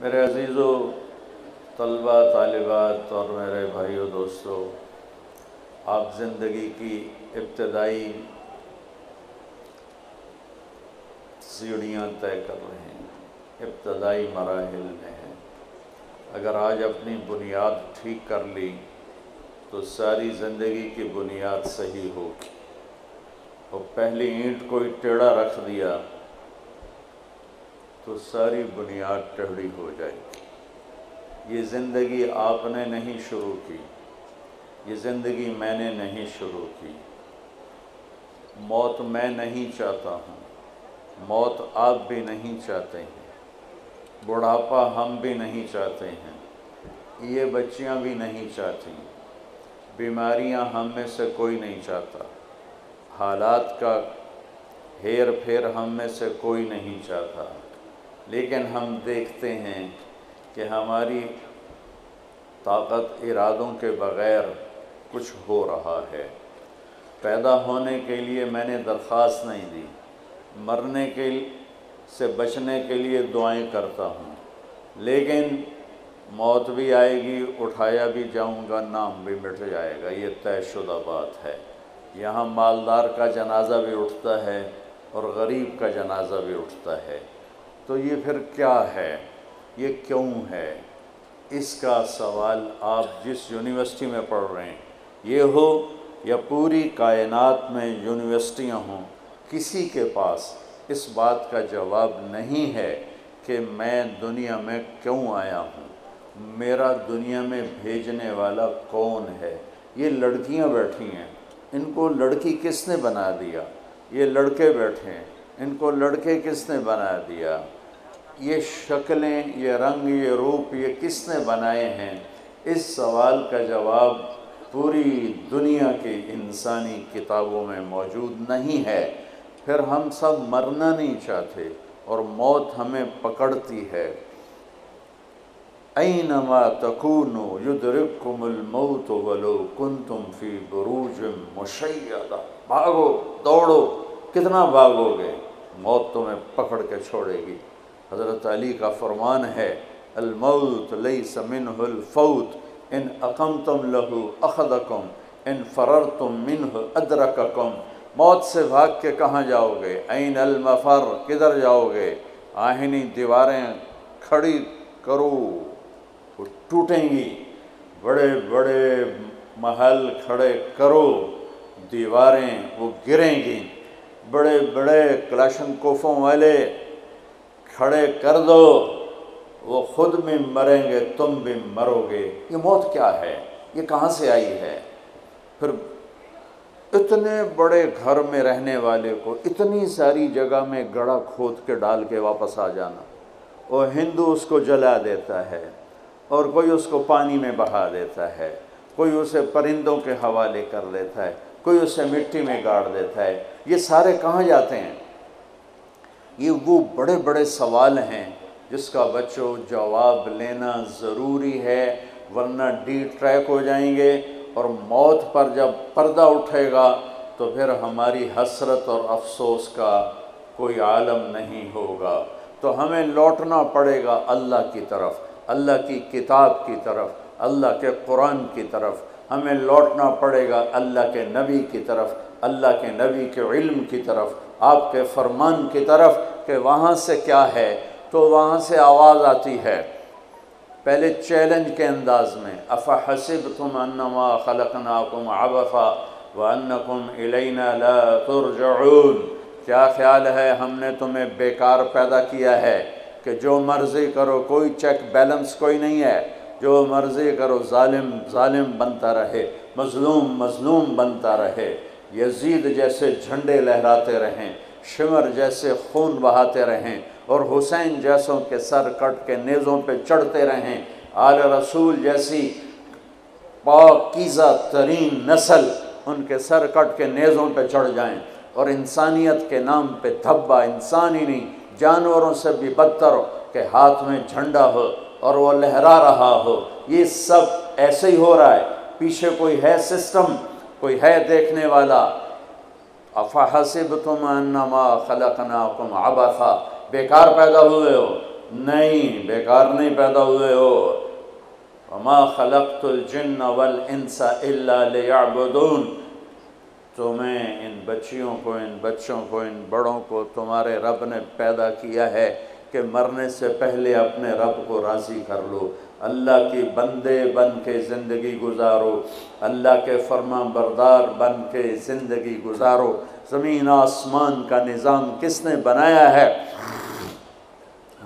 میرے عزیزو طلبہ طالبات اور میرے بھائیو دوستو، آپ زندگی کی ابتدائی سیڑھیاں طے کر رہے ہیں، ابتدائی مراحل میں ہیں۔ اگر آج اپنی بنیاد ٹھیک کر لی تو ساری زندگی کی بنیاد صحیح ہوگی، اور پہلی اینٹ کوئی ٹیڑھا رکھ دیا تو ساری بنیاد ٹیڑھی ہو جائے گی۔ یہ زندگی آپ نے نہیں شروع کی، یہ زندگی میں نے نہیں شروع کی۔ موت میں نہیں چاہتا ہوں، موت آپ بھی نہیں چاہتے ہیں، بڑھاپا ہم بھی نہیں چاہتے ہیں، یہ بچیاں بھی نہیں چاہتی، بیماریاں ہم میں سے کوئی نہیں چاہتا، حالات کا ہیر پھیر ہم میں سے کوئی نہیں چاہتا، لیکن ہم دیکھتے ہیں کہ ہماری طاقت ارادوں کے بغیر کچھ ہو رہا ہے۔ پیدا ہونے کے لیے میں نے درخواست نہیں دی، مرنے سے بچنے کے لیے دعائیں کرتا ہوں، لیکن موت بھی آئے گی، اٹھایا بھی جاؤں گا، نام بھی مٹ جائے گا، یہ طے شدہ بات ہے۔ یہاں مالدار کا جنازہ بھی اٹھتا ہے اور غریب کا جنازہ بھی اٹھتا ہے، تو یہ پھر کیا ہے، یہ کیوں ہے؟ اس کا سوال آپ جس یونیورسٹی میں پڑھ رہے ہیں یہ ہو یا پوری کائنات میں یونیورسٹیاں ہوں، کسی کے پاس اس بات کا جواب نہیں ہے کہ میں دنیا میں کیوں آیا ہوں، میرا دنیا میں بھیجنے والا کون ہے۔ یہ لڑکیاں بیٹھی ہیں، ان کو لڑکی کس نے بنا دیا؟ یہ لڑکے بیٹھے ہیں، ان کو لڑکے کس نے بنا دیا؟ یہ شکلیں، یہ رنگ، یہ روپ، یہ کس نے بنائے ہیں؟ اس سوال کا جواب پوری دنیا کی انسانی کتابوں میں موجود نہیں ہے۔ پھر ہم سب مرنا نہیں چاہتے اور موت ہمیں پکڑتی ہے۔ اینما تکونوا یدرککم الموت ولو کنتم فی بروج مشیدہ۔ بھاگو، دوڑو، کتنا بھاگو گے، موت تمہیں پکڑ کے چھوڑے گی۔ حضرت علی کا فرمان ہے، الموت لیس منہ الفوت، ان اقمتم لہ اخذکم، ان فررتم منہ ادرککم۔ موت سے بھاگ کے کہاں جاؤ گے؟ این المفر، کدھر جاؤ گے؟ آہنی دیواریں کھڑی کرو، وہ ٹوٹیں گی، بڑے بڑے محل کھڑے کرو، دیواریں وہ گریں گی، بڑے بڑے کلاشنکوفوں والے کھڑے کر دو، وہ خود بھی مریں گے، تم بھی مرو گے۔ یہ موت کیا ہے؟ یہ کہاں سے آئی ہے؟ پھر اتنے بڑے گھر میں رہنے والے کو اتنی ساری جگہ میں گڑھا کھود کے ڈال کے واپس آ جانا، اور ہندو اس کو جلا دیتا ہے، اور کوئی اس کو پانی میں بہا دیتا ہے، کوئی اسے پرندوں کے حوالے کر دیتا ہے، کوئی اسے مٹی میں گاڑ دیتا ہے۔ یہ سارے کہاں جاتے ہیں؟ یہ وہ بڑے بڑے سوال ہیں جس کا بچوں جواب لینا ضروری ہے، ورنہ ڈی ٹریک ہو جائیں گے، اور موت پر جب پردہ اٹھے گا تو پھر ہماری حسرت اور افسوس کا کوئی عالم نہیں ہوگا۔ تو ہمیں لوٹنا پڑے گا اللہ کی طرف، اللہ کی کتاب کی طرف، اللہ کے قرآن کی طرف، ہمیں لوٹنا پڑے گا اللہ کے نبی کی طرف، اللہ کے نبی کے علم کی طرف، آپ کے فرمان کی طرف، کہ وہاں سے کیا ہے۔ تو وہاں سے آواز آتی ہے، پہلے چیلنج کے انداز میں، افحسبتم انما خلقناکم عبثا وانکم الینا لا ترجعون۔ کیا خیال ہے ہم نے تمہیں بیکار پیدا کیا ہے کہ جو مرضی کرو، کوئی چیک بیلنس کوئی نہیں ہے، جو مرضی کرو، ظالم ظالم بنتا رہے، مظلوم مظلوم بنتا رہے، یزید جیسے جھنڈے لہراتے رہیں، شمر جیسے خون بہاتے رہیں، اور حسین جیسوں کے سر کٹ کے نیزوں پہ چڑھتے رہیں، آل رسول جیسی پاکیزہ ترین نسل ان کے سر کٹ کے نیزوں پہ چڑھ جائیں، اور انسانیت کے نام پہ دھبا، انسان ہی نہیں جانوروں سے بھی بدتر ہو کہ ہاتھ میں جھنڈا ہو اور وہ لہرا رہا ہو۔ یہ سب ایسے ہی ہو رہا ہے، پیچھے کوئی ہے سسٹم، کوئی ہے دیکھنے والا۔ افحسبتم انما خلقناکم عبثا، بیکار پیدا ہوئے ہو، نہیں بیکار نہیں پیدا ہوئے ہو۔ وما خلقت الجن والانس الا لیعبدون، تمہیں ان بچیوں کو، ان بچوں کو، ان بڑوں کو تمہارے رب نے پیدا کیا ہے کہ مرنے سے پہلے اپنے رب کو راضی کر لو، اللہ کی بندے بن کے زندگی گزارو، اللہ کے فرما بردار بن کے زندگی گزارو۔ زمین آسمان کا نظام کس نے بنایا ہے؟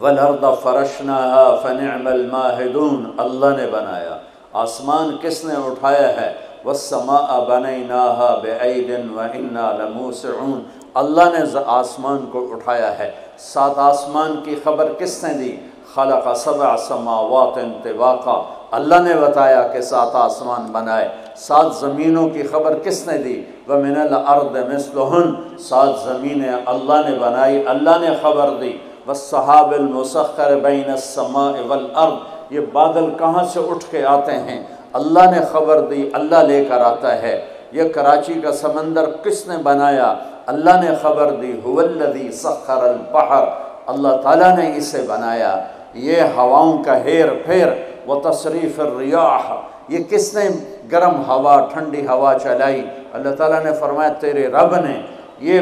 وَالْأَرْضَ فَرَشْنَاهَا فَنِعْمَ الْمَاهِدُونَ، اللہ نے بنایا۔ آسمان کس نے اٹھایا ہے؟ وَالسَّمَاءَ بَنَيْنَاهَا بِأَيْدٍ وَإِنَّا لَمُوسِعُونَ، اللہ نے آسمان کو اٹھایا ہے۔ سات آسمان کی خبر کس نے دی؟ خلق سبع سماوات طباقا، اللہ نے بتایا کہ سات آسمان بنائے۔ سات زمینوں کی خبر کس نے دی؟ وَمِنَ الْأَرْضِ مِثْلُهُنَّ، سات زمینیں اللہ نے بنائی، اللہ نے خبر دی۔ وَالسَّحَابِ الْمُسَخَّرِ بَيْنَ السَّمَاءِ وَالْأَرْضِ، یہ بادل کہاں سے اٹھ کے آتے ہیں؟ اللہ نے خبر دی، اللہ لے کر آتا ہے۔ یہ کراچی کا سمندر کس نے بنایا؟ اللہ نے خبر دی۔ هُوَ الَّذِي سَخَّرَ الْبَحْرَ، اللہ تعالیٰ نے اسے بنایا۔ یہ ہواؤں کا ہیر پھیر، وَتَصْرِيفِ الرِّيَاحِ، یہ کس نے گرم ہوا ٹھنڈی ہوا چلائی؟ اللہ تعالیٰ نے فرمایا تیرے رب نے۔ یہ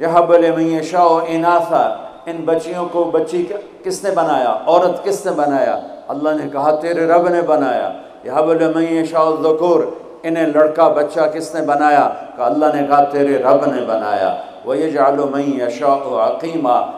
يَهَبُ لِمَن يَشَاءُ إِنَاثًا، ان بچیوں کو بچی کس نے بنایا؟ عورت کس نے بنایا؟ اللہ نے کہا تیرے رب نے بنایا۔ يَهَبُ لِمَن يَشَاءُ الذُّكُورَ، انہیں لڑکا بچہ کس نے بنایا؟ کہ اللہ نے کہا تیرے رب نے بنایا۔ وَيَجْعَلُ مَن يَشَاءُ عَقِيمًا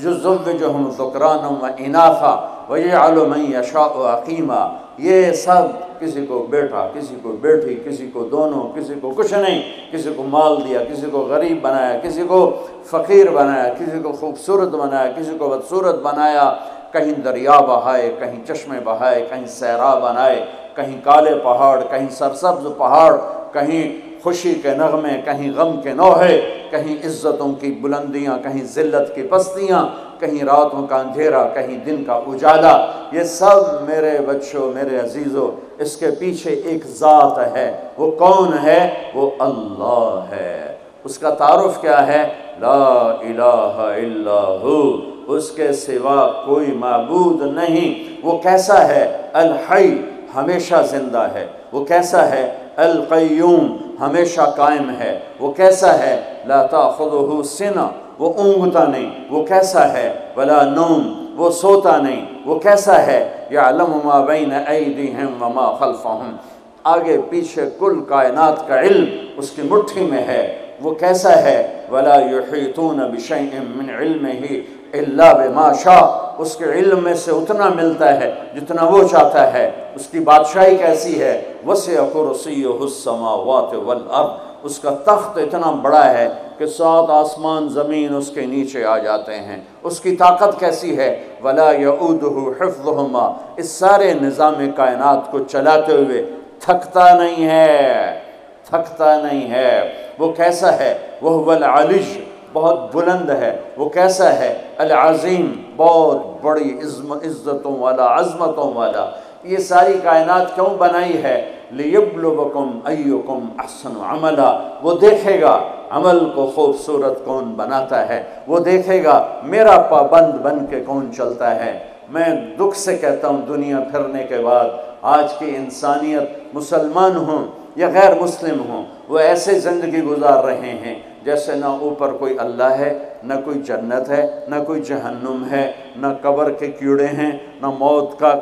يُزَوِّجُهُمْ ذُكْرَانًا وَإِنَاثًا وَيَجْعَلُ مَن يَشَاءُ عَقِيمًا، یہ سب کسی کو بیٹا، کسی کو بیٹی، کسی کو دونوں، کسی کو کچھ نہیں، کسی کو مال دیا، کسی کو غریب بنایا، کسی کو فقیر بنایا، کسی کو خوبصورت بنایا، کسی کو بدصورت بنایا، کہیں دریا بہائے، کہیں چشمے بہائے، کہیں صحرا بنائے، کہیں کالے پہاڑ، کہیں سرسبز پہاڑ، کہیں خوشی کے نغمے، کہیں غم کے نوحے، کہیں عزتوں کی بلندیاں، کہیں ذلت کی پستیاں، کہیں راتوں کا اندھیرا، کہیں دن کا اجالا۔ یہ سب میرے بچوں، میرے عزیزوں، اس کے پیچھے ایک ذات ہے۔ وہ کون ہے؟ وہ اللہ ہے۔ اس کا تعارف کیا ہے؟ لا الہ الا ہو، اس کے سوا کوئی معبود نہیں۔ وہ کیسا ہے؟ الحی، ہمیشہ زندہ ہے۔ وہ کیسا ہے؟ القیوم، ہمیشہ قائم ہے۔ وہ کیسا ہے؟ لا تأخذہ سنہ، وہ اونگتا نہیں۔ وہ کیسا ہے؟ ولا نوم، وہ سوتا نہیں۔ وہ کیسا ہے؟ یعلم ما بین ایدیہم وما خلفہم، آگے پیچھے کل کائنات کا علم اس کی مٹھی میں ہے۔ وہ کیسا ہے؟ ولا یحیطون بشیء من علمہ الا بما شاء، اس کے علم میں سے اتنا ملتا ہے جتنا وہ چاہتا ہے۔ اس کی بادشاہی کیسی ہے؟ وسع کرسیہ السماوات والارض، اس کا تخت اتنا بڑا ہے کہ سات آسمان زمین اس کے نیچے آ جاتے ہیں۔ اس کی طاقت کیسی ہے؟ ولا یعودہ حفظہما، اس سارے نظام کائنات کو چلاتے ہوئے تھکتا نہیں ہے، تھکتا نہیں ہے۔ وہ کیسا ہے؟ وہو العلی، بہت بلند ہے۔ وہ کیسا ہے؟ العظیم، بہت بڑی عزتوں والا، عظمتوں والا۔ یہ ساری کائنات کیوں بنائی ہے؟ لیبلوکم ایکم احسن عملا، وہ دیکھے گا عمل کو خوبصورت کون بناتا ہے، وہ دیکھے گا میرا پابند بن کے کون چلتا ہے۔ میں دکھ سے کہتا ہوں دنیا پھرنے کے بعد آج کی انسانیت، مسلمان ہوں یا غیر مسلم ہوں، وہ ایسے زندگی گزار رہے ہیں جیسے نہ اوپر کوئی اللہ ہے، نہ کوئی جنت ہے، نہ کوئی جہنم ہے، نہ قبر کے کیڑے ہیں، نہ موت کا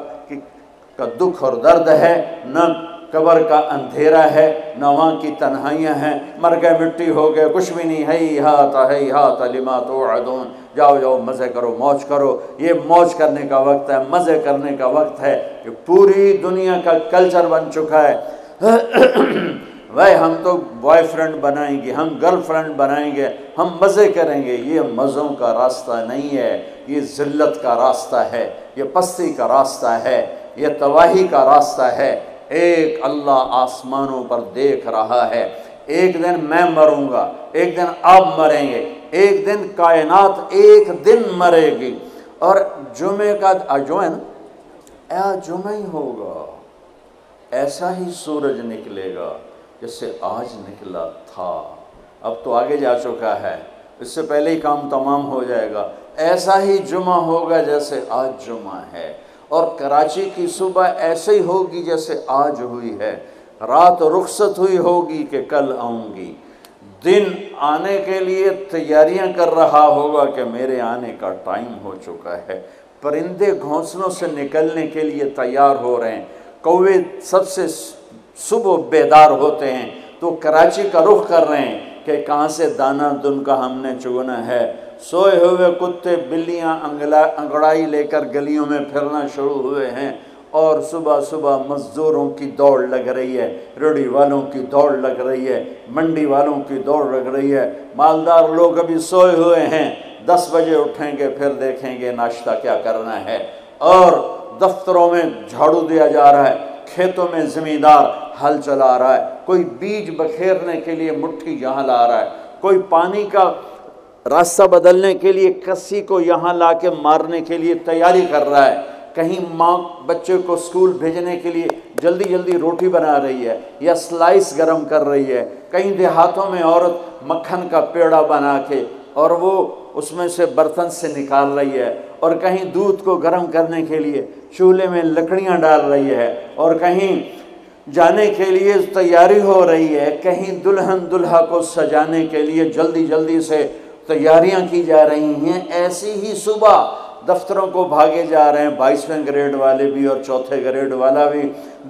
دکھ اور درد ہے، نہ قبر کا اندھیرا ہے، نہ وہاں کی تنہائیاں ہیں۔ مر گئے، مٹی ہو گئے، کچھ بھی نہیں۔ ہیہات لما توعدون، جاؤ جاؤ مزے کرو، موج کرو۔ یہ موج کرنے کا وقت ہے، مزے کرنے کا وقت ہے۔ یہ پوری دنیا کا کلچر بن چکا ہے۔ بھائی ہم تو بوائے فرینڈ بنائیں گے، ہم گرل فرینڈ بنائیں گے، ہم مزے کریں گے۔ یہ مزوں کا راستہ نہیں ہے، یہ ذلت کا راستہ ہے، یہ پستی کا راستہ ہے، یہ تباہی کا راستہ ہے۔ ایک اللہ آسمانوں پر دیکھ رہا ہے۔ ایک دن میں مروں گا، ایک دن آپ مریں گے، ایک دن کائنات ایک دن مرے گی۔ اور جمعے کا جو ہے نا، جمعہ ہی ہوگا، ایسا ہی سورج نکلے گا جیسے آج نکلا تھا۔ اب تو آگے جا چکا ہے، اس سے پہلے ہی کام تمام ہو جائے گا۔ ایسا ہی جمعہ ہوگا جیسے آج جمعہ ہے، اور کراچی کی صبح ایسے ہی ہوگی جیسے آج ہوئی ہے، رات رخصت ہوئی ہوگی کہ کل آؤں گی، دن آنے کے لیے تیاریاں کر رہا ہوگا کہ میرے آنے کا ٹائم ہو چکا ہے، پرندے گھونسلوں سے نکلنے کے لیے تیار ہو رہے ہیں، کوے سب سے صبح بیدار ہوتے ہیں تو کراچی کا رخ کر رہے ہیں کہ کہاں سے دانہ دن کا ہم نے چگنا ہے، سوئے ہوئے کتے بلیاں انگڑائی لے کر گلیوں میں پھرنا شروع ہوئے ہیں، اور صبح صبح مزدوروں کی دوڑ لگ رہی ہے، ریڑھی والوں کی دوڑ لگ رہی ہے، منڈی والوں کی دوڑ لگ رہی ہے، مالدار لوگ ابھی سوئے ہوئے ہیں، 10 بجے اٹھیں گے پھر دیکھیں گے ناشتہ کیا کرنا ہے، اور دفتروں میں جھاڑو دیا جا رہا ہے، کھیتوں میں زمیندار ہل چلا رہا ہے، کوئی بیج بکھیرنے کے لیے مٹھی یہاں لا رہا ہے، کوئی پانی کا راستہ بدلنے کے لیے کسی کو یہاں لا کے مارنے کے لیے تیاری کر رہا ہے، کہیں ماں بچے کو اسکول بھیجنے کے لیے جلدی جلدی روٹی بنا رہی ہے یا سلائس گرم کر رہی ہے، کہیں دیہاتوں میں عورت مکھن کا پیڑا بنا کے اور وہ اس میں سے برتن سے نکال رہی ہے، اور کہیں دودھ کو گرم کرنے کے لیے چولہے میں لکڑیاں ڈال رہی ہے، اور کہیں جانے کے لیے تیاری ہو رہی ہے، کہیں دلہن دلہا کو سجانے کے لیے جلدی جلدی سے تیاریاں کی جا رہی ہیں۔ ایسی ہی صبح دفتروں کو بھاگے جا رہے ہیں، 22ویں گریڈ والے بھی اور 4تھے گریڈ والا بھی،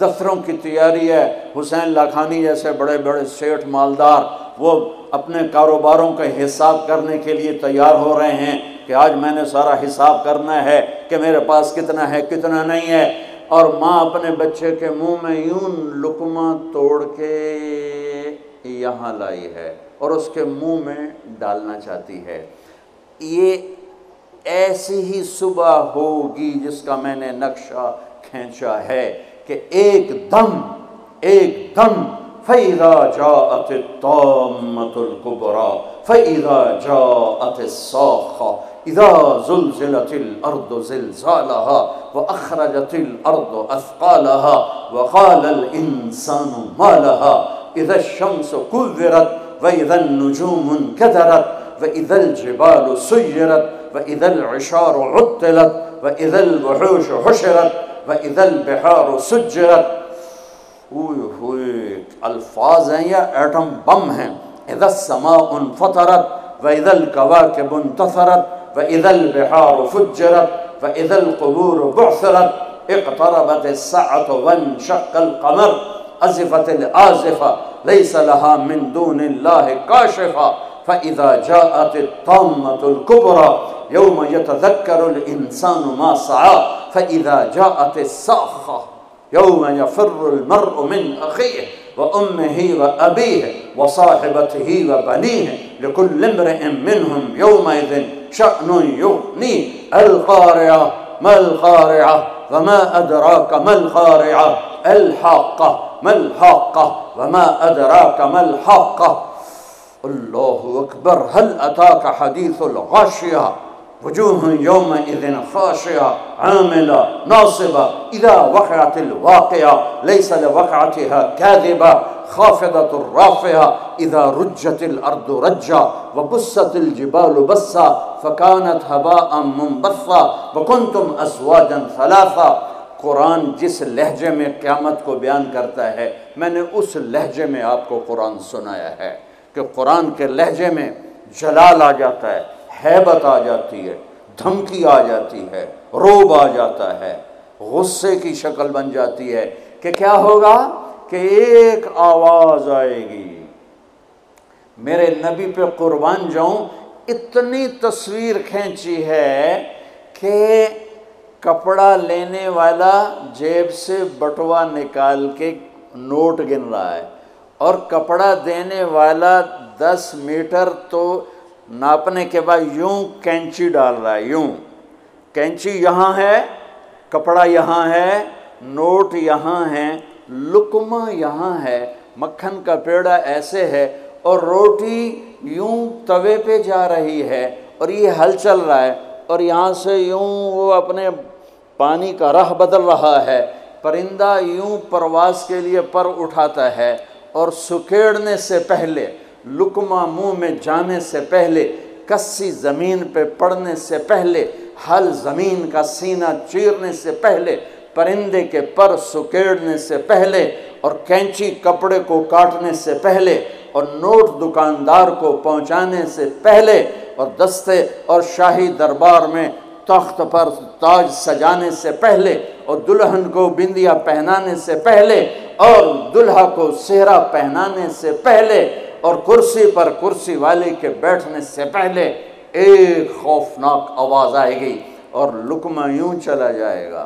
دفتروں کی تیاری ہے، حسین لاکھانی جیسے بڑے بڑے سیٹھ مالدار وہ اپنے کاروباروں کا حساب کرنے کے لیے تیار ہو رہے ہیں کہ آج میں نے سارا حساب کرنا ہے کہ میرے پاس کتنا ہے کتنا نہیں ہے، اور ماں اپنے بچے کے منہ میں یوں لقمہ توڑ کے یہاں لائی ہے اور اس کے منہ میں ڈالنا چاہتی ہے۔ یہ ایسی ہی صبح ہوگی جس کا میں نے نقشہ کھینچا ہے کہ ایک دم فَإِذَا جَاءَتِ الطَّامَّةُ الْكُبْرَى فَإِذَا جَاءَتِ الصَّاخَّةُ إِذَا زُلْزِلَتِ الْأَرْضُ زِلْزَالَهَا وَأَخْرَجَتِ الْأَرْضُ أَثْقَالَهَا وَقَالَ الْإِنسَانُ مَا لَهَا إِذَا الشَّمْسُ كُوِّرَتْ وَإِذَا النُّجُومُ انكَدَرَتْ وَإِذَا الْجِبَالُ سُيِّرَتْ وَإِذَا الْعِشَارُ عُطِّلَتْ وَإِذَا الْوُحُوشُ حُشِرَتْ وَإِذَا الْبِحَارُ سُجِّرَتْ۔ الفاظ ہیں یا ایٹم بم ہیں۔ اذا السماء انفطرت واذا الكواكب انتثرت واذا البحار فجرت واذا القبور بعثرت اقتربت الساعة وانشق القمر ازفت الآزفة ليس لها من دون الله كاشفة فاذا جاءت الطامة الكبرى يوم يتذكر الانسان ما سعى فاذا جاءت الصاخة يوم يفر المرء من أخيه وأمه وأبيه وصاحبته وبنيه لكل امرئ منهم يومئذ شأن يغنيه القارعة ما القارعة وما أدراك ما القارعة الحاقة ما الحاقة وما أدراك ما الحاقة الله أكبر هل أتاك حديث الغاشية وجوه يومئذ خاشعة عاملة ناصبة إذا وقعت الواقعة ليس لوقعتها كاذبة خافضة رافعة إذا رجت الأرض رجا وبست الجبال بسا فكانت هباء منبثا وكنتم أزواجا ثلاثا۔ قرآن جس لہجے میں قیامت کو بیان کرتا ہے میں نے اس لہجے میں آپ کو قرآن سنایا ہے کہ قرآن کے لہجے میں جلال آ جاتا ہے، ہیبت آ جاتی ہے، دھمکی آ جاتی ہے، روب آ جاتا ہے، غصے کی شکل بن جاتی ہے کہ کیا ہوگا کہ ایک آواز آئے گی۔ میرے نبی پہ قربان جاؤں، اتنی تصویر کھینچی ہے کہ کپڑا لینے والا جیب سے بٹوا نکال کے نوٹ گن رہا ہے اور کپڑا دینے والا 10 میٹر تو ناپنے کے بعد یوں کینچی ڈال رہا ہے، یوں کینچی یہاں ہے، کپڑا یہاں ہے، نوٹ یہاں ہے، لقمہ یہاں ہے، مکھن کا پیڑا ایسے ہے اور روٹی یوں توے پہ جا رہی ہے اور یہ ہل چل رہا ہے اور یہاں سے یوں وہ اپنے پانی کا راہ بدل رہا ہے، پرندہ یوں پرواز کے لیے پر اٹھاتا ہے اور سکیڑنے سے پہلے، لقمہ منہ میں جانے سے پہلے کسی زمین پہ پڑنے سے پہلے، ہل زمین کا سینہ چیرنے سے پہلے، پرندے کے پر سکیڑنے سے پہلے، اور کینچی کپڑے کو کاٹنے سے پہلے، اور نوٹ دکاندار کو پہنچانے سے پہلے، اور دستے اور شاہی دربار میں تخت پر تاج سجانے سے پہلے، اور دلہن کو بندیا پہنانے سے پہلے، اور دلہا کو سہرا پہنانے سے پہلے، اور کرسی پر کرسی والے کے بیٹھنے سے پہلے ایک خوفناک آواز آئے گی اور لقمہ یوں چلا جائے گا،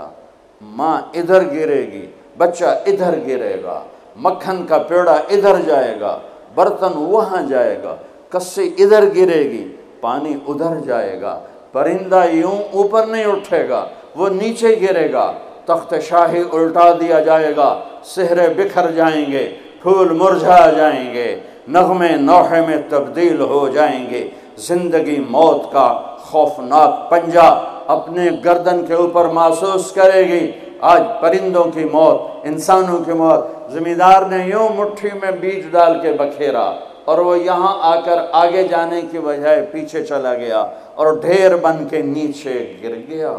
ماں ادھر گرے گی، بچہ ادھر گرے گا، مکھن کا پیڑا ادھر جائے گا، برتن وہاں جائے گا، کسی ادھر گرے گی، پانی ادھر جائے گا، پرندہ یوں اوپر نہیں اٹھے گا، وہ نیچے گرے گا، تخت شاہی الٹا دیا جائے گا، سہرے بکھر جائیں گے، پھول مرجھا جائیں گے، نغمے نوحے میں تبدیل ہو جائیں گے، زندگی موت کا خوفناک پنجہ اپنے گردن کے اوپر محسوس کرے گی۔ آج پرندوں کی موت، انسانوں کی موت، زمیندار نے یوں مٹھی میں بیج ڈال کے بکھیرا اور وہ یہاں آ کر آگے جانے کی بجائے پیچھے چلا گیا اور ڈھیر بن کے نیچے گر گیا،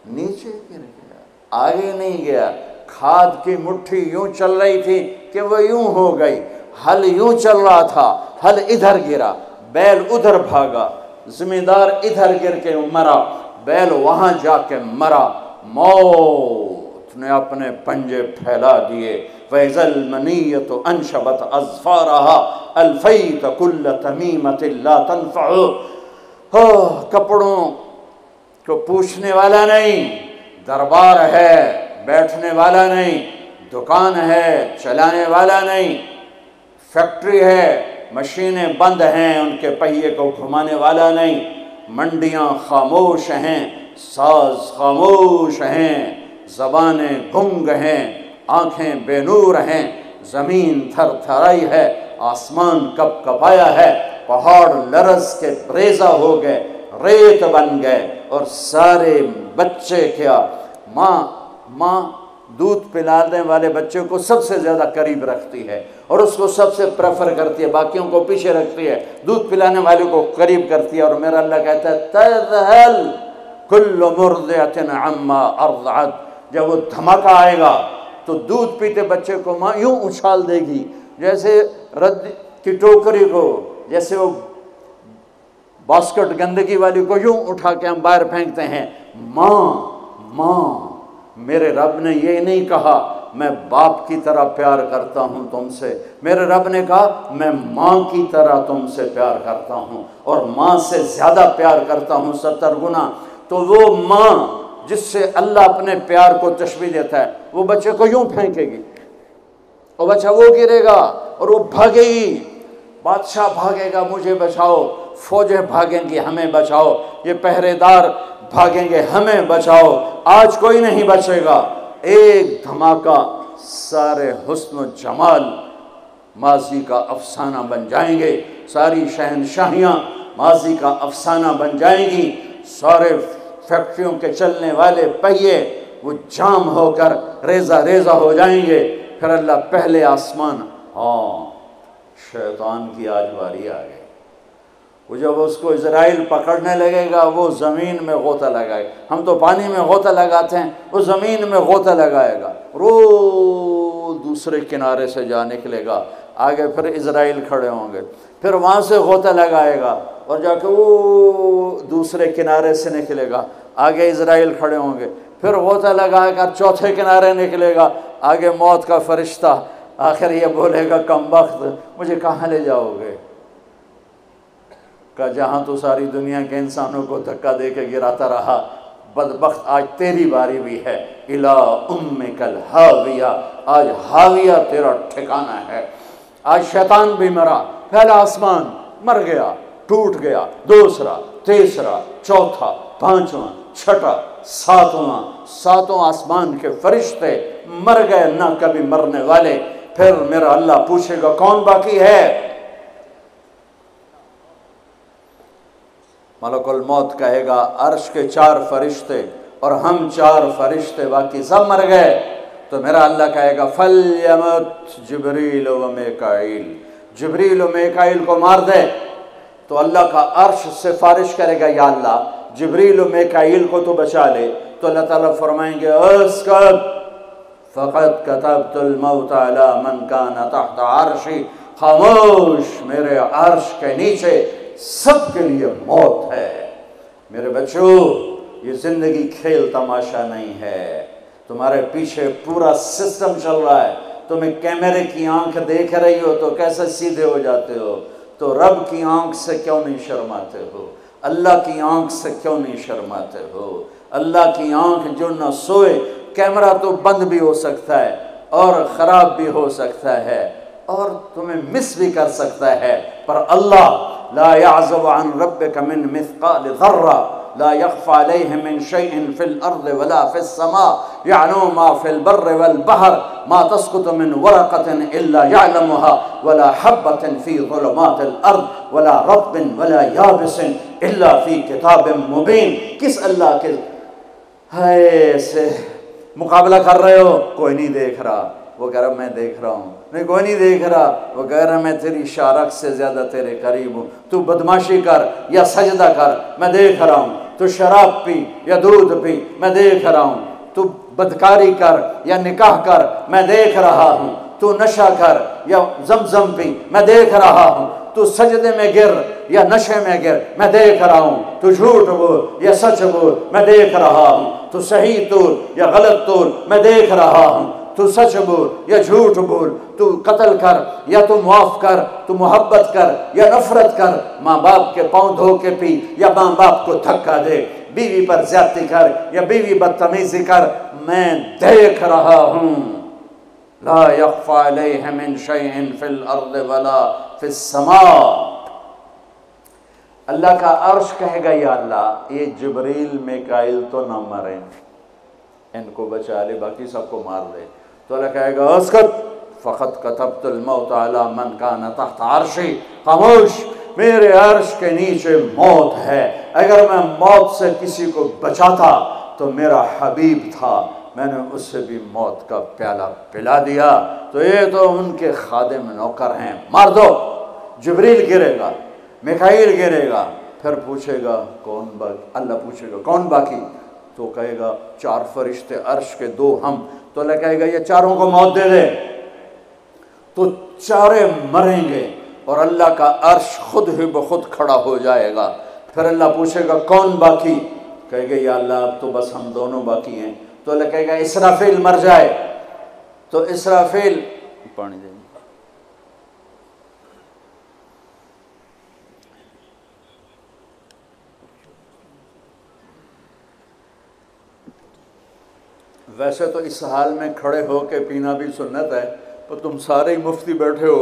نیچے گر گیا، آگے نہیں گیا۔ کھاد کی مٹھی یوں چل رہی تھی کہ وہ یوں ہو گئی، ہل یوں چل رہا تھا، ہل ادھر گرا، بیل ادھر بھاگا، زمیندار ادھر گر کے مرا، بیل وہاں جا کے مرا۔ موت نے اپنے پنجے پھیلا دیے۔ وَإِذَا الْمَنِيَّةُ أَنْشَبَتْ أَظْفَارَهَا أَلْفَيْتَ كُلَّ تَمِيمَةٍ لَا تَنْفَعُ۔ کپڑوں کو پوچھنے والا نہیں، دربار ہے بیٹھنے والا نہیں، دکان ہے چلانے والا نہیں، فیکٹری ہے مشینیں بند ہیں ان کے پہیے کو گھمانے والا نہیں، منڈیاں خاموش ہیں، ساز خاموش ہیں، زبانیں گنگ ہیں، آنکھیں بے نور ہیں، زمین تھر تھرائی ہے، آسمان کپ کپایا ہے، پہاڑ لرز کے ریزہ ہو گئے، ریت بن گئے، اور سارے بچے کیا، ماں دودھ پلانے والے بچے کو سب سے زیادہ قریب رکھتی ہے اور اس کو سب سے پریفر کرتی ہے، باقیوں کو پیچھے رکھتی ہے، دودھ پلانے والے کو قریب کرتی ہے۔ اور میرا اللہ کہتا ہے تذہل کل مرضعۃ عما ارضعت، جب وہ دھماکہ آئے گا تو دودھ پیتے بچے کو ماں یوں اچھال دے گی جیسے رد کی ٹوکری کو، جیسے وہ باسکٹ گندگی والی کو یوں اٹھا کے ہم باہر پھینکتے ہیں۔ ماں میرے رب نے یہ نہیں کہا میں باپ کی طرح پیار کرتا ہوں تم سے، میرے رب نے کہا میں ماں کی طرح تم سے پیار کرتا ہوں، اور ماں سے زیادہ پیار کرتا ہوں 70 گنا۔ تو وہ ماں جس سے اللہ اپنے پیار کو تشبیہ دیتا ہے، وہ بچے کو یوں پھینکے گی اور بچہ وہ گرے گا اور وہ بھاگے گی، بادشاہ بھاگے گا مجھے بچاؤ، فوجیں بھاگیں گی ہمیں بچاؤ، یہ پہرے دار بھاگیں گے ہمیں بچاؤ۔ آج کوئی نہیں بچے گا۔ ایک دھماکہ، سارے حسن و جمال ماضی کا افسانہ بن جائیں گے، ساری شہنشاہیاں ماضی کا افسانہ بن جائیں گی، سارے فیکٹریوں کے چلنے والے پہیے وہ جام ہو کر ریزہ ریزہ ہو جائیں گے۔ پھر اللہ پہلے آسمان، شیطان کی آج باری آ گئی۔ وہ جب اس کو اسرائیل پکڑنے لگے گا وہ زمین میں غوطہ لگائے گا، ہم تو پانی میں غوطہ لگاتے ہیں، وہ زمین میں غوطہ لگائے گا، روز دوسرے کنارے سے جا نکلے گا، آگے پھر اسرائیل کھڑے ہوں گے، پھر وہاں سے غوطہ لگائے گا اور جا کے وہ دوسرے کنارے سے نکلے گا، آگے اسرائیل کھڑے ہوں گے، پھر غوطہ لگا کر چوتھے کنارے نکلے گا، آگے موت کا فرشتہ، آخر یہ بولے گا کمبخت مجھے کہاں لے جاؤ گے؟ کہ جہاں تو ساری دنیا کے انسانوں کو دھکا دے کے گراتا رہا، بدبخت آج تیری باری بھی ہے، الا امک الہاویہ، آج ہاویہ تیرا ٹھکانہ ہے۔ آج شیطان بھی مرا، پہلا آسمان مر گیا، ٹوٹ گیا، دوسرا، تیسرا، چوتھا، پانچواں، چھٹا، ساتوں آسمان کے فرشتے مر گئے، نہ کبھی مرنے والے۔ پھر میرا اللہ پوچھے گا کون باقی ہے؟ ملک الموت کہے گا عرش کے 4 فرشتے اور ہم 4 فرشتے، باقی سب مر گئے۔ تو میرا اللہ کہے گا فَلْيَمُتْ جبریل و میکائیل، جبریل و میکائیل کو مار دے۔ تو اللہ کا عرش سفارش کرے گا یا اللہ جبریل و میکائیل کو تو بچا لے، تو اللہ تعالیٰ فرمائیں گے اسکت فقط کتبت الموت علی من کان تحت عرشی، خاموش، میرے عرش کے نیچے سب کے لیے موت ہے۔ میرے بچوں، یہ زندگی کھیل تماشا نہیں ہے، تمہارے پیچھے پورا سسٹم چل رہا ہے۔ تمہیں کیمرے کی آنکھ دیکھ رہی ہو تو کیسے سیدھے ہو جاتے ہو؟ تو رب کی آنکھ سے کیوں نہیں شرماتے ہو؟ اللہ کی آنکھ سے کیوں نہیں شرماتے ہو؟ اللہ کی آنکھ جو نہ سوئے، کیمرہ تو بند بھی ہو سکتا ہے اور خراب بھی ہو سکتا ہے اور تمہیں مس بھی کر سکتا ہے، پر اللہ لا يعزب عن ربك من مثقال ذرة لا يخفى عليه من شيء في الأرض ولا في السماء يعلم ما في البر والبحر ما تسقط من ورقة إلا يعلمها ولا حبة في ظلمات الأرض ولا رطب ولا يابس إلا في كتاب مبين۔ کس اللہ کے ہے سے مقابلہ کر رہے ہو؟ کوئی نہیں دیکھ رہا، وہ کہہ رہا میں دیکھ رہا ہوں۔ نہیں، کوئی نہیں دیکھ رہا، وہ کہہ رہا میں تیری شارک سے زیادہ تیرے قریب ہوں۔ تو بدماشی کر یا سجدہ کر، میں دیکھ رہا ہوں۔ تو شراب پی یا دودھ پی، میں دیکھ رہا ہوں۔ تو بدکاری کر یا نکاح کر، میں دیکھ رہا ہوں۔ تو نشہ کر یا زمزم پی، میں دیکھ رہا ہوں۔ تو سجدے میں گر یا نشے میں گر، میں دیکھ رہا ہوں۔ تو جھوٹ بول یا سچ بول، میں دیکھ رہا ہوں۔ تو صحیح تول یا غلط تول، میں دیکھ رہا ہوں۔ تو سچ بول یا جھوٹ بول، تو قتل کر یا تو معاف کر، تو محبت کر یا نفرت کر، ماں باپ کے پاؤں دھو کے پی یا ماں باپ کو دھکا دے، بیوی پر زیادتی کر یا بیوی بدتمیزی کر، میں دیکھ رہا ہوں۔ لا يخفى عليه من شيء في الارض ولا في السماء۔ اللہ کا عرش کہے گا یا اللہ یہ جبریل میکائیل تو نہ مریں، ان کو بچا لے، باقی سب کو مار دے۔ تو اللہ کہے گا اسکت فقط کتبت الموت علی من کان تحت عرشی، خاموش، میرے عرش کے نیچے موت ہے۔ اگر میں موت سے کسی کو بچاتا تو میرا حبیب تھا، میں نے اس سے بھی موت کا پیالہ پلا دیا، تو یہ تو ان کے خادم نوکر ہیں، مار دو۔ جبریل گرے گا، میکائیل گرے گا، پھر پوچھے گا کون باقی؟ اللہ پوچھے گا کون باقی؟ تو کہے گا 4 فرشتے عرش کے 2 ہم۔ تو اللہ کہے گا یہ 4 کو موت دے دے، تو 4 مریں گے اور اللہ کا عرش خود ہی بخود کھڑا ہو جائے گا۔ پھر اللہ پوچھے گا کون باقی؟ کہے گا یا اللہ اب تو بس ہم دونوں باقی ہیں۔ تو اللہ کہے گا اسرافیل مر جائے، تو اسرافیل پانی دے۔ ویسے تو اس حال میں کھڑے ہو کے پینا بھی سنت ہے، پر تم سارے ہی مفتی بیٹھے ہو،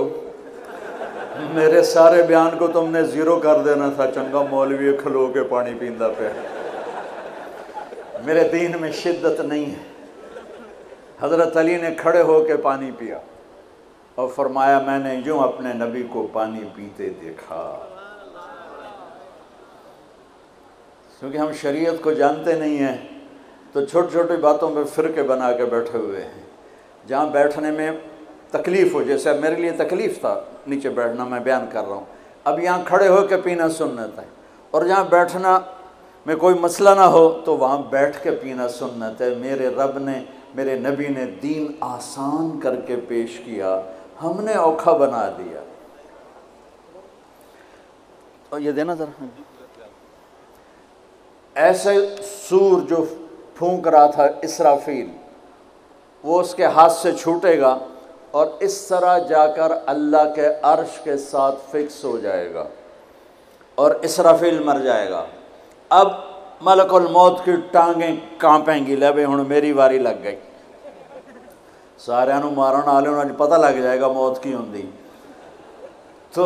میرے سارے بیان کو تم نے زیرو کر دینا تھا، چنگا مولوی کھلو کے پانی پیندا پہ۔ میرے دین میں شدت نہیں ہے۔ حضرت علی نے کھڑے ہو کے پانی پیا اور فرمایا میں نے یوں اپنے نبی کو پانی پیتے دیکھا۔ کیونکہ ہم شریعت کو جانتے نہیں ہیں تو چھوٹی چھوٹی باتوں پہ فرقے بنا کے بیٹھے ہوئے ہیں۔ جہاں بیٹھنے میں تکلیف ہو، جیسے میرے لیے تکلیف تھا نیچے بیٹھنا، میں بیان کر رہا ہوں، اب یہاں کھڑے ہو کے پینا سنت ہے، اور جہاں بیٹھنا میں کوئی مسئلہ نہ ہو تو وہاں بیٹھ کے پینا سنت ہے۔ میرے رب نے، میرے نبی نے دین آسان کر کے پیش کیا، ہم نے اوکھا بنا دیا۔ اور یہ دینا ذرا، ایسے سور جو پھونک رہا تھا اسرافیل، وہ اس کے ہاتھ سے چھوٹے گا اور اس طرح جا کر اللہ کے عرش کے ساتھ فکس ہو جائے گا اور اسرافیل مر جائے گا۔ اب ملک الموت کی ٹانگیں کانپیں گی، لے بھئی ہن میری واری لگ گئی، سارے نو مارن والے انہوں پتہ لگ جائے گا موت کی ہوندی۔ تو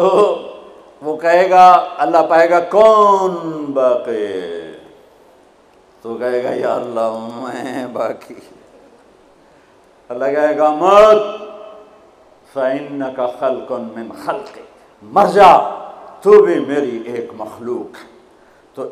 وہ کہے گا، اللہ پائے گا کون باقی؟ تو کہے گا یا اللہ میں باقی۔ اللہ کہے گا موت فَإِنَّكَ خَلْقٌ مِّن خَلْقِ، مر جا، تو بھی میری ایک مخلوق ہے۔ تو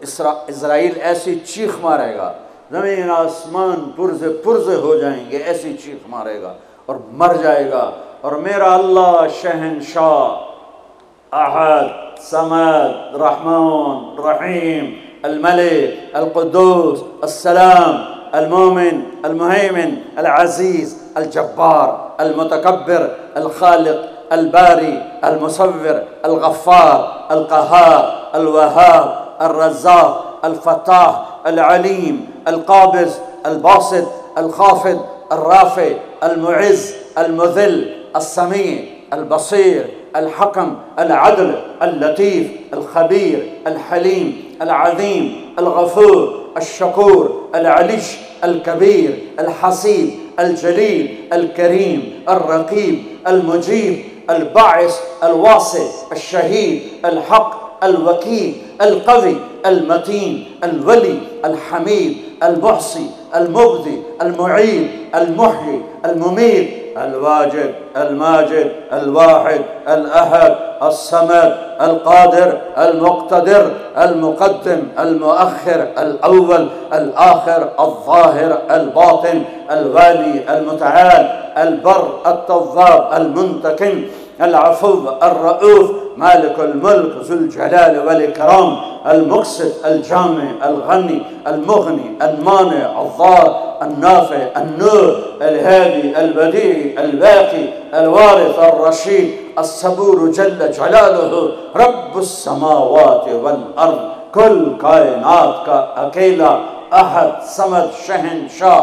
اسرائیل ایسی چیخ مارے گا، زمین آسمان پرزے پرزے ہو جائیں گے، ایسی چیخ مارے گا اور مر جائے گا، اور میرا اللہ شہنشاہ احد صمد رحمن رحيم الملك القدوس السلام المؤمن المهيمن العزيز الجبار المتكبر الخالق الباري المصور الغفار القهار الوهاب الرزاق الفتاح العليم القابض الباسط الخافض الرافع المعز المذل السميع البصير الحكم العدل اللطيف الخبير الحليم العظيم الغفور الشكور العليش الكبير الحسيب الجليل الكريم الرقيب المجيب الباعث الواسع الشهيد الحق الوكيل القوي المتين الولي الحميد المحصي المبدي المعيد المحيي المميت الواجد الماجد الواحد الأحد الصمد القادر المقتدر المقدم المؤخر الأول الآخر الظاهر الباطن الوالي المتعال البر التواب المنتقم العفو الرؤوف مالك الملك ذو الجلال والإكرام المقسط الجامع الغني المغني المانع الضار النافع النور الهادي البديع الباقي الوارث الرشيد الصبور جل جلاله رب السماوات والأرض كل کائنات کا اکیلا احد صمد شہنشاہ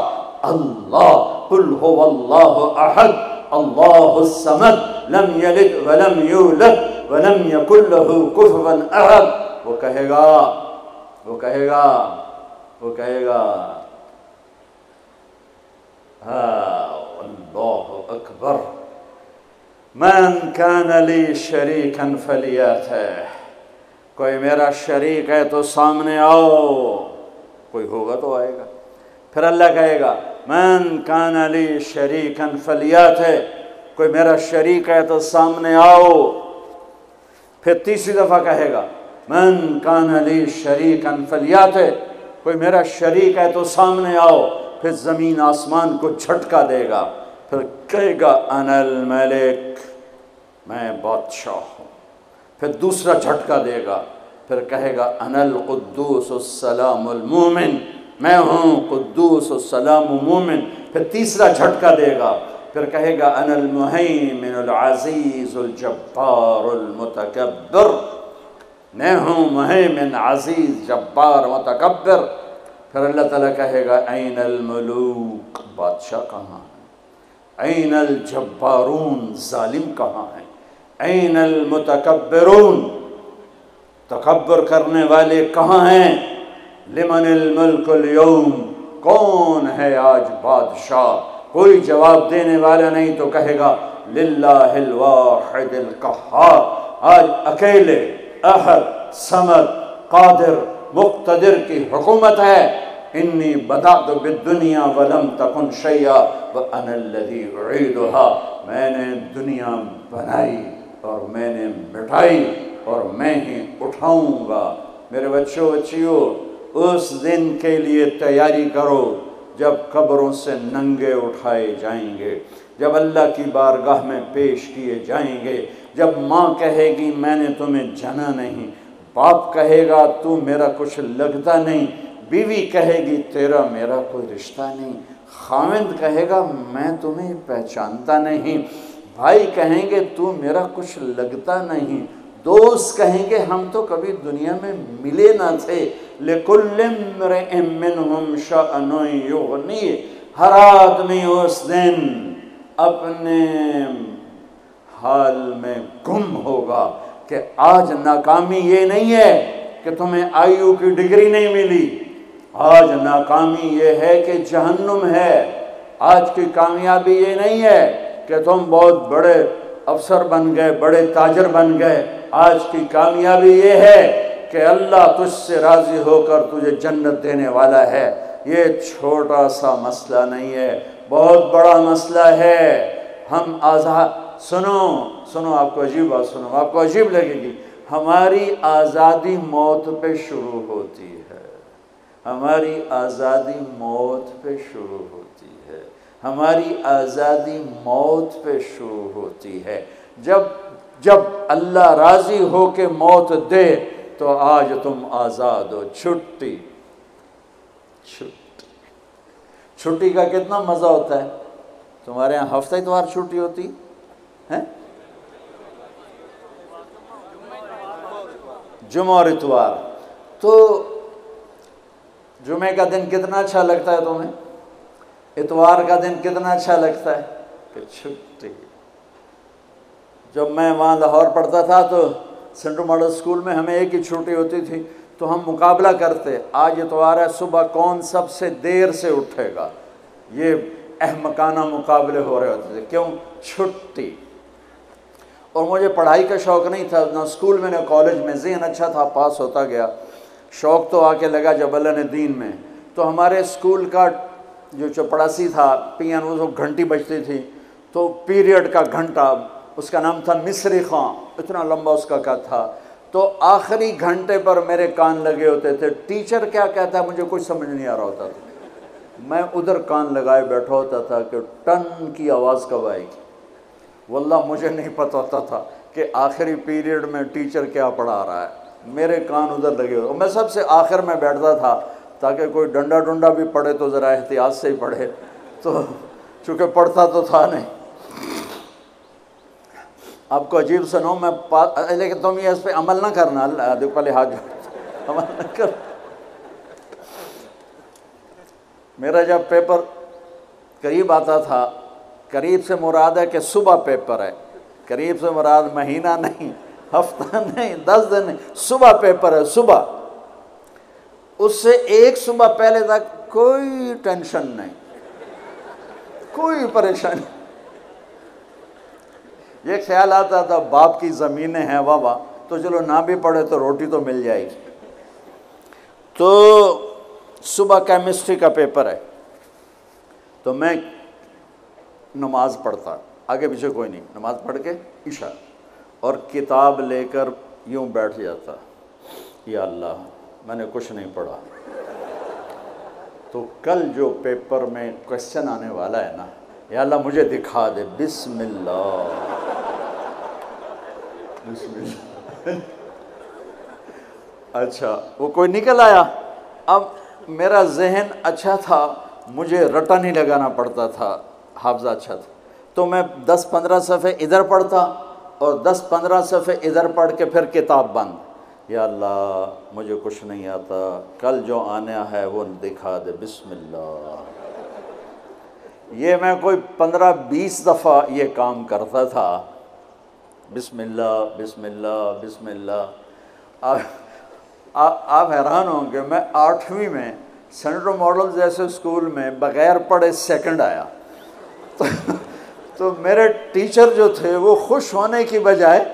اللہ قل هو اللہ احد اللہ الصمد لم یلد ولم یولد ولم یکن له کفوا احد. وہ کہے گا اللہ اکبر من کان لی شریکا فلیاتہ. کوئی میرا شریک ہے تو سامنے آؤ. کوئی ہوگا تو آئے گا. پھر اللہ کہے گا من کان لی شریکا فلیاتہ. کوئی میرا شریک ہے تو سامنے آؤ. پھر تیسری دفعہ کہے گا من کان لی شریکا فلیاتہ. کوئی میرا شریک ہے تو سامنے آؤ. پھر زمین آسمان کو جھٹکا دے گا. پھر کہے گا انا الملک، میں بادشاہ ہوں. پھر دوسرا جھٹکا دے گا. پھر کہے گا انا القدوس السلام المومن، میں ہوں قدوس السلام مومن. پھر تیسرا جھٹکا دے گا. پھر کہے گا انا المہیمن العزیز الجبار المتکبر، میں ہوں مہیمن عزیز جبار متکبر. پھر اللہ تعالیٰ کہے گا این الملوک، بادشاہ کہاں ہیں؟ این الجبارون، ظالم کہاں ہیں؟ این المتکبرون، تکبر کرنے والے کہاں ہیں؟ لمن الملک اليوم، کون ہے آج بادشاہ؟ کوئی جواب دینے والا نہیں تو کہے گا للہ الواحد القہار، آج اکیلے احد صمد قادر مقتدر کی حکومت ہے. انی بدأت بالدنیا ولم تکن شیئا وانا الذی اعیدہا. میں نے دنیا بنائی اور میں نے مٹائی اور میں ہی اٹھاؤں گا. میرے بچیوں اس دن کے لیے تیاری کرو جب قبروں سے ننگے اٹھائے جائیں گے، جب اللہ کی بارگاہ میں پیش کیے جائیں گے، جب ماں کہے گی میں نے تمہیں جنا نہیں، باپ کہے گا تو میرا کچھ لگتا نہیں، بیوی کہے گی تیرا میرا کوئی رشتہ نہیں، خاوند کہے گا میں تمہیں پہچانتا نہیں، بھائی کہیں گے تو میرا کچھ لگتا نہیں، دوست کہیں گے ہم تو کبھی دنیا میں ملے نہ تھے. لِكُلِّ امْرِئٍ مِّنْهُمْ شَأْنٌ يُغْنِيهِ. ہر آدمی اس دن اپنے حال میں گم ہوگا کہ آج ناکامی یہ نہیں ہے کہ تمہیں آئیو کی ڈگری نہیں ملی، آج ناکامی یہ ہے کہ جہنم ہے. آج کی کامیابی یہ نہیں ہے کہ تم بہت بڑے افسر بن گئے، بڑے تاجر بن گئے. آج کی کامیابی یہ ہے کہ اللہ تجھ سے راضی ہو کر تجھے جنت دینے والا ہے. یہ چھوٹا سا مسئلہ نہیں ہے، بہت بڑا مسئلہ ہے. ہم آزاد، سنو آپ کو عجیب بات سنو، آپ کو عجیب لگے گی. ہماری آزادی موت پہ شروع ہوتی ہے. ہماری آزادی موت پہ شروع ہوتی ہے. ہماری آزادی موت پہ شروع ہوتی ہے. جب جب اللہ راضی ہو کے موت دے تو آج تم آزاد ہو. چھٹی چھٹی کا کتنا مزہ ہوتا ہے. تمہارے یہاں ہفتہ اتوار چھٹی ہوتی ہے؟ جمعہ اور اتوار. تو جمعے کا دن کتنا اچھا لگتا ہے تمہیں؟ اتوار کا دن کتنا اچھا لگتا ہے کہ چھٹی. جب میں وہاں لاہور پڑھتا تھا تو سینٹرل ماڈل اسکول میں ہمیں ایک ہی چھٹی ہوتی تھی، تو ہم مقابلہ کرتے، آج اتوار ہے، صبح کون سب سے دیر سے اٹھے گا. یہ احمقانہ مقابلے ہو رہے ہوتے تھے. کیوں؟ چھٹی. اور مجھے پڑھائی کا شوق نہیں تھا، نہ اسکول میں نہ کالج میں. ذہن اچھا تھا، پاس ہوتا گیا. شوق تو آ کے لگا جب اللہ نے دین میں. تو ہمارے اسکول کا جو چپڑاسی تھا، پی این، وہ گھنٹی بجتی تھی، تو پیریڈ کا گھنٹہ، اس کا نام تھا مصری خان، اتنا لمبا اس کا قد تھا. تو آخری گھنٹے پر میرے کان لگے ہوتے تھے. ٹیچر کیا کہتا ہے مجھے کچھ سمجھ نہیں آ رہا ہوتا تھا. میں ادھر کان لگائے بیٹھا ہوتا تھا کہ ٹن کی آواز کب آئے گی. واللہ مجھے نہیں پتہ ہوتا تھا کہ آخری پیریڈ میں ٹیچر کیا پڑھا رہا ہے. میرے کان ادھر لگے ہوئے. میں سب سے آخر میں بیٹھتا تھا تاکہ کوئی ڈنڈا ڈنڈا بھی پڑھے تو ذرا احتیاط سے ہی پڑھے. تو چونکہ پڑھتا تو تھا نہیں. آپ کو عجیب سنو، میں لیکن تم یہ اس پہ عمل نہ کرنا. اللہ دیکھ پہلے ہاتھ عمل نہ کر. میرا جب پیپر قریب آتا تھا، قریب سے مراد ہے کہ صبح پیپر ہے، قریب سے مراد مہینہ نہیں، ہفتہ نہیں، 10 دن نہیں، صبح پیپر ہے. صبح اس سے ایک صبح پہلے تک کوئی ٹینشن نہیں، کوئی پریشانی. یہ خیال آتا تھا باپ کی زمینیں ہیں بابا، تو چلو نہ بھی پڑھے تو روٹی تو مل جائے گی. تو صبح کیمسٹری کا پیپر ہے، تو میں نماز پڑھتا، آگے پیچھے کوئی نہیں، نماز پڑھ کے عشاء، اور کتاب لے کر یوں بیٹھ جاتا. یا اللہ میں نے کچھ نہیں پڑھا، تو کل جو پیپر میں کوشچن آنے والا ہے نا، یا اللہ مجھے دکھا دے. بسم اللہ بسم اللہ. اچھا وہ کوئی نکل آیا. اب میرا ذہن اچھا تھا، مجھے رٹا نہیں لگانا پڑتا تھا، حافظہ اچھا تھا. تو میں 10-15 صفحے ادھر پڑھتا اور 10-15 صفحے ادھر پڑھ کے پھر کتاب بند. یا اللہ مجھے کچھ نہیں آتا، کل جو آنا ہے وہ دکھا دے. بسم اللہ. یہ میں کوئی 15-20 دفعہ یہ کام کرتا تھا. بسم اللہ بسم اللہ بسم اللہ. آپ حیران ہوں کہ میں 8ویں میں سینٹرل ماڈل جیسے اسکول میں بغیر پڑھے سیکنڈ آیا. تو میرے ٹیچر جو تھے وہ خوش ہونے کی بجائے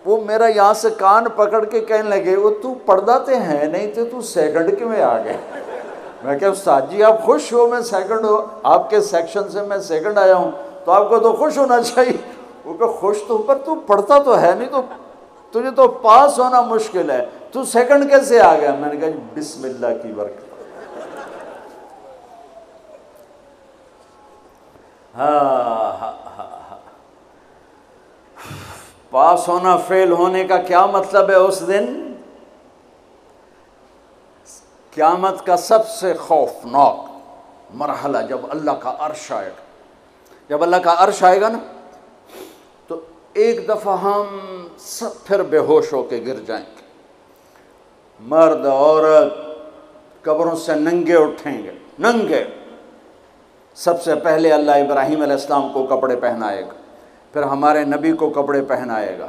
وہ میرا یہاں سے کان پکڑ کے کہنے لگے، وہ تو پڑھتا تے ہیں نہیں تو سیکنڈ کیوں آ گئے. میں کہ استاد جی آپ خوش ہو میں سیکنڈ ہو، آپ کے سیکشن سے میں سیکنڈ آیا ہوں تو آپ کو تو خوش ہونا چاہیے. وہ کہ خوش تو، پر تو پڑھتا تو ہے نہیں، تو تجھے تو پاس ہونا مشکل ہے، تو سیکنڈ کیسے آ گیا. میں نے کہا بسم اللہ کی برکت. ہاں پاس ہونا فیل ہونے کا کیا مطلب ہے. اس دن قیامت کا سب سے خوفناک مرحلہ جب اللہ کا عرش آئے گا. جب اللہ کا عرش آئے گا نا، تو ایک دفعہ ہم سب پھر بے ہوش ہو کے گر جائیں گے. مرد عورت قبروں سے ننگے اٹھیں گے، ننگے. سب سے پہلے اللہ ابراہیم علیہ السلام کو کپڑے پہنائے گا، پھر ہمارے نبی کو کپڑے پہنائے گا،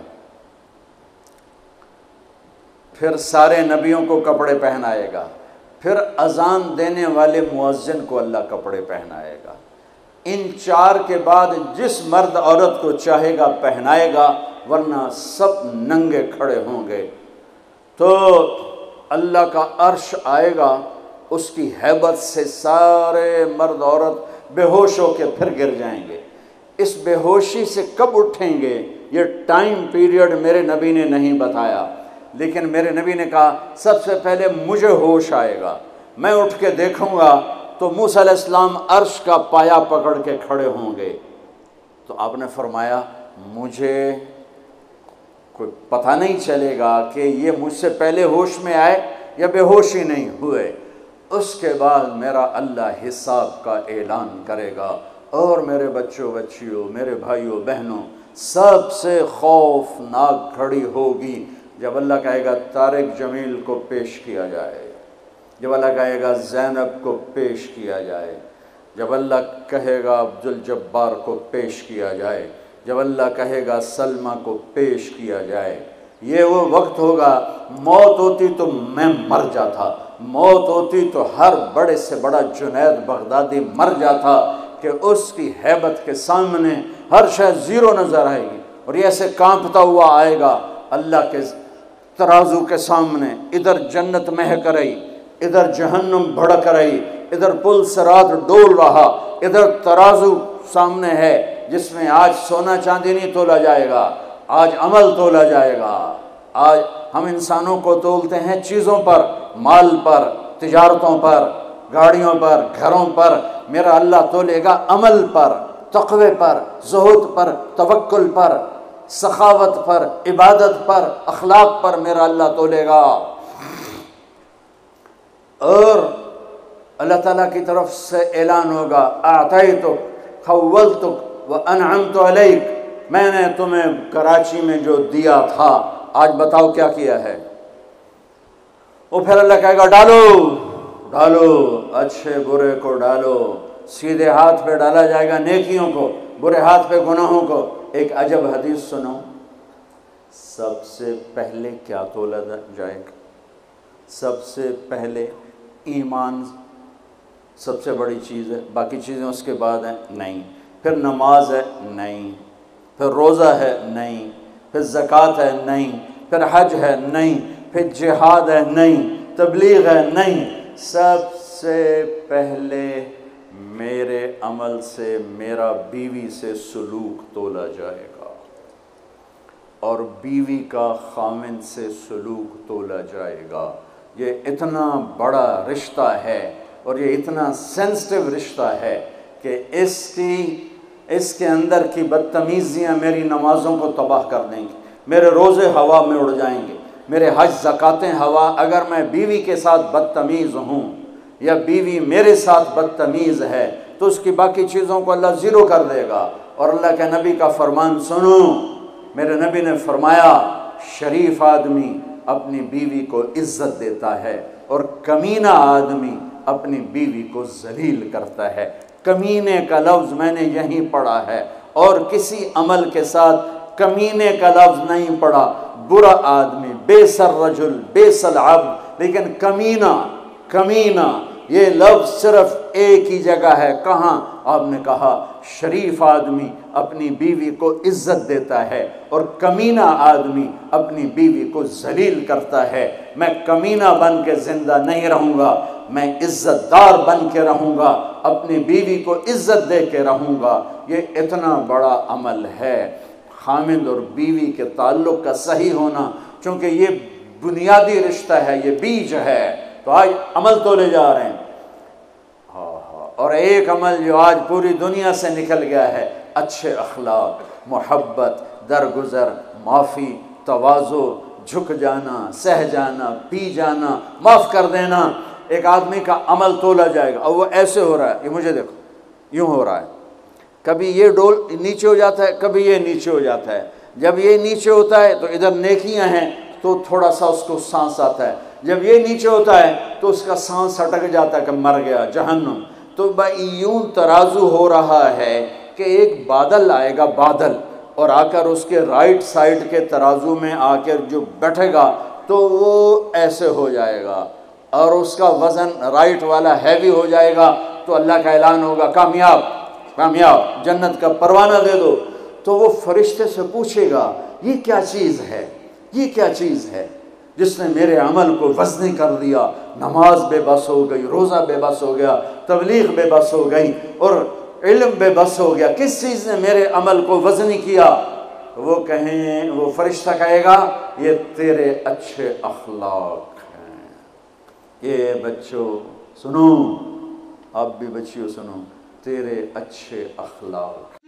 پھر سارے نبیوں کو کپڑے پہنائے گا، پھر اذان دینے والے مؤذن کو اللہ کپڑے پہنائے گا. ان 4 کے بعد جس مرد عورت کو چاہے گا پہنائے گا، ورنہ سب ننگے کھڑے ہوں گے. تو اللہ کا عرش آئے گا، اس کی ہیبت سے سارے مرد عورت بے ہوش ہو کے پھر گر جائیں گے. اس بے ہوشی سے کب اٹھیں گے یہ ٹائم پیریڈ میرے نبی نے نہیں بتایا، لیکن میرے نبی نے کہا سب سے پہلے مجھے ہوش آئے گا، میں اٹھ کے دیکھوں گا تو موسیٰ علیہ السلام عرش کا پایا پکڑ کے کھڑے ہوں گے. تو آپ نے فرمایا مجھے کوئی پتہ نہیں چلے گا کہ یہ مجھ سے پہلے ہوش میں آئے یا بے ہوش ہی نہیں ہوئے۔ اس کے بعد میرا اللہ حساب کا اعلان کرے گا۔ اور میرے بچوں بچیوں، میرے بھائیوں بہنوں، سب سے خوفناک گھڑی ہوگی جب اللہ کہے گا طارق جمیل کو پیش کیا جائے، جب اللہ کہے گا زینب کو پیش کیا جائے، جب اللہ کہے گا عبدالجبار کو پیش کیا جائے، جب اللہ کہے گا سلمہ کو پیش کیا جائے۔ یہ وہ وقت ہوگا، موت ہوتی تو میں مر جاتا، موت ہوتی تو ہر بڑے سے بڑا جنید بغدادی مر جاتا کہ اس کی ہیبت کے سامنے ہر شے زیرو نظر آئے گی، اور یہ ایسے کانپتا ہوا آئے گا اللہ کے ترازو کے سامنے۔ ادھر جنت مہک رہی، ادھر جہنم بھڑک رہی، ادھر پل صراط ڈول رہا، ادھر ترازو سامنے ہے جس میں آج سونا چاندی نہیں تولا جائے گا، آج عمل تولا جائے گا۔ آج ہم انسانوں کو تولتے ہیں چیزوں پر، مال پر، تجارتوں پر، گاڑیوں پر، گھروں پر، میرا اللہ تولے گا عمل پر، تقوی پر، زہد پر، توکل پر، سخاوت پر، عبادت پر، اخلاق پر میرا اللہ تولے گا۔ اور اللہ تعالیٰ کی طرف سے اعلان ہوگا اعطیتک خولتک وانعمت علیک، میں نے تمہیں کراچی میں جو دیا تھا آج بتاؤ کیا کیا ہے۔ وہ پھر اللہ کہے گا ڈالو ڈالو، اچھے برے کو ڈالو، سیدھے ہاتھ پہ ڈالا جائے گا نیکیوں کو، برے ہاتھ پہ گناہوں کو۔ ایک عجب حدیث سنو، سب سے پہلے کیا تولا جائے گا؟ سب سے پہلے ایمان سب سے بڑی چیز ہے، باقی چیزیں اس کے بعد ہیں نہیں، پھر نماز ہے نہیں، پھر روزہ ہے نہیں، پھر زکوٰۃ ہے نہیں، پھر حج ہے نہیں، پھر جہاد ہے نہیں، تبلیغ ہے نہیں، سب سے پہلے میرے عمل سے، میرا بیوی سے سلوک تولا جائے گا، اور بیوی کا خاوند سے سلوک تولا جائے گا۔ یہ اتنا بڑا رشتہ ہے اور یہ اتنا سینسٹیو رشتہ ہے کہ اس کے اندر کی بدتمیزیاں میری نمازوں کو تباہ کر دیں گی، میرے روزے ہوا میں اڑ جائیں گے، میرے حج زکاتیں ہوا۔ اگر میں بیوی کے ساتھ بدتمیز ہوں یا بیوی میرے ساتھ بدتمیز ہے تو اس کی باقی چیزوں کو اللہ زیرو کر دے گا۔ اور اللہ کے نبی کا فرمان سنو، میرے نبی نے فرمایا شریف آدمی اپنی بیوی کو عزت دیتا ہے اور کمینہ آدمی اپنی بیوی کو ذلیل کرتا ہے۔ کمینے کا لفظ میں نے یہیں پڑھا ہے، اور کسی عمل کے ساتھ کمینے کا لفظ نہیں پڑھا۔ برا آدمی، بیس الرجل بیس العبد، لیکن کمینہ یہ لفظ صرف ایک ہی جگہ ہے۔ کہاں؟ آپ نے کہا شریف آدمی اپنی بیوی کو عزت دیتا ہے اور کمینہ آدمی اپنی بیوی کو ذلیل کرتا ہے۔ میں کمینہ بن کے زندہ نہیں رہوں گا، میں عزت دار بن کے رہوں گا، اپنی بیوی کو عزت دے کے رہوں گا۔ یہ اتنا بڑا عمل ہے، خامند اور بیوی کے تعلق کا صحیح ہونا، چونکہ یہ بنیادی رشتہ ہے، یہ بیج ہے۔ تو آج عمل تولے جا رہے ہیں، اور ایک عمل جو آج پوری دنیا سے نکل گیا ہے، اچھے اخلاق، محبت، درگزر، معافی، تواضع، جھک جانا، سہ جانا، پی جانا، معاف کر دینا۔ ایک آدمی کا عمل تولا جائے گا، اور وہ ایسے ہو رہا ہے، یہ مجھے دیکھو یوں ہو رہا ہے، کبھی یہ ڈول نیچے ہو جاتا ہے، کبھی یہ نیچے ہو جاتا ہے۔ جب یہ نیچے ہوتا ہے تو ادھر نیکیاں ہیں تو تھوڑا سا اس کو سانس آتا ہے، جب یہ نیچے ہوتا ہے تو اس کا سانس ہٹک جاتا ہے کہ مر گیا، جہنم۔ تو یوں ترازو ہو رہا ہے کہ ایک بادل آئے گا، بادل، اور آ کر اس کے رائٹ سائڈ کے ترازو میں آ کر جو بیٹھے گا تو وہ ایسے ہو جائے گا، اور اس کا وزن رائٹ والا ہیوی ہو جائے گا، تو اللہ کا اعلان ہوگا کامیاب کامیاب، جنت کا پروانہ دے دو۔ تو وہ فرشتے سے پوچھے گا یہ کیا چیز ہے، یہ کیا چیز ہے جس نے میرے عمل کو وزنی کر دیا؟ نماز بے بس ہو گئی، روزہ بے بس ہو گیا، تبلیغ بے بس ہو گئی، اور علم بے بس ہو گیا، کس چیز نے میرے عمل کو وزنی کیا؟ وہ فرشتہ کہے گا یہ تیرے اچھے اخلاق ہیں۔ یہ بچوں سنو، آپ بھی بچیوں سنو، تیرے اچھے اخلاق